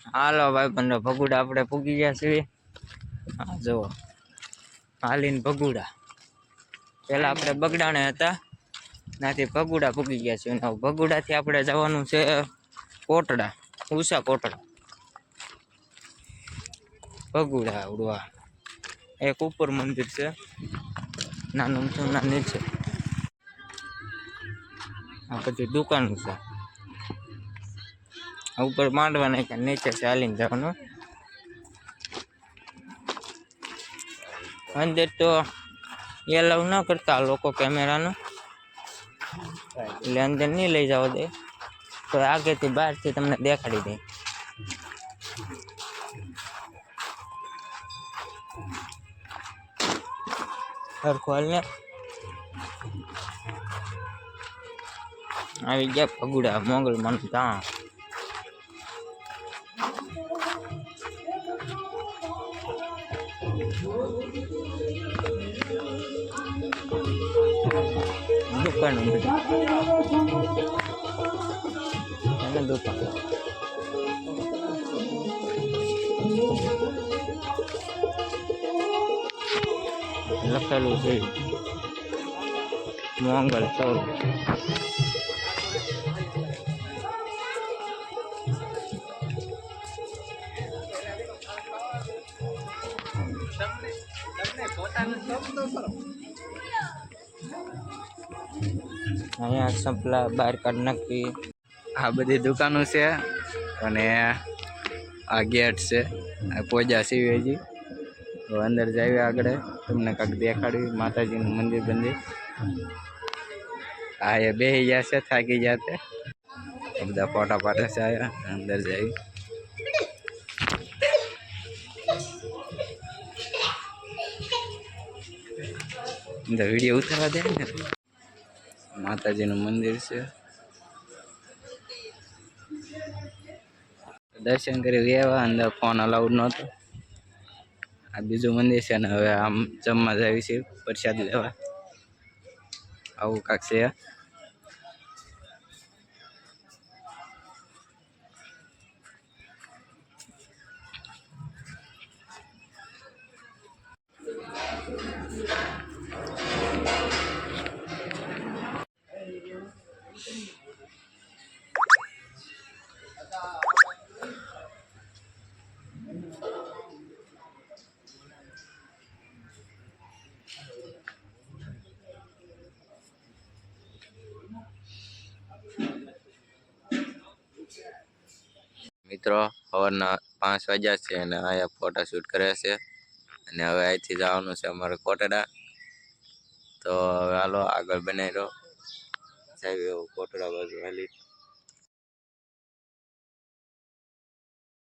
હાલો ભાઈ બંધો ભગુડા આપણે પૂગી ગયા છીએ। હા જુઓ હાલીને ભગુડા પેલા આપણે બગડાણે હતા નાથી ભગુડા પૂગી ગયા છીએ। ભગુડાથી આપણે જવાનું છે કોટડા ઉષા કોટડા ભગુડા ઉડવા એક ઉપર મંદિર છે નાનું ના નીચે આ બધી દુકાન છે ઉપર માંડવા નાખ્યા નીચે ચાલીને જવાનું। અંદર તો એલાવ ના કરતા લોકો કેમેરાનું એટલે અંદર નહીં લઈ જવા દે તો આગળથી બહારથી તમને દેખાડી દે। સરખું હાલ ને આવી ગયા ભગુડા મોગલમાં ત્યાં દુકાન દુકાન લખેલું છે મોંગલ ચોર। અહીંયા સંપલા બહાર કાઢી નાખી આ બધી દુકાનો છે અને આ ગેટ છે આ પોજા શિવજી તો અંદર જઈએ આગળ તમને કાંઈક દેખાડ્યું માતાજીનું મંદિર બંદિર। આ એ બેસી ગયા છે થાકી ગયા છે બધા ફોટા પાડે છે અંદર જઈ અંદર વિડીયો ઉતારવા દે ને। માતાજીનું મંદિર છે દર્શન કરી વ્યવા અંદર ફોન અલાઉડ નહોતો। આ બીજું મંદિર છે ને હવે આમ જમવા જાય છે પ્રસાદ લેવા આવું કાંક છે। મિત્રો સવારના 5 વાગ્યા છે અને અહીંયા ફોટા શૂટ કરે છે અને હવે અહીંથી જવાનું છે અમારે કોટડા। તો હવે હાલો આગળ બનાવી રહ્યો સાહેબ એવું કોટડા બાજુ હાલી।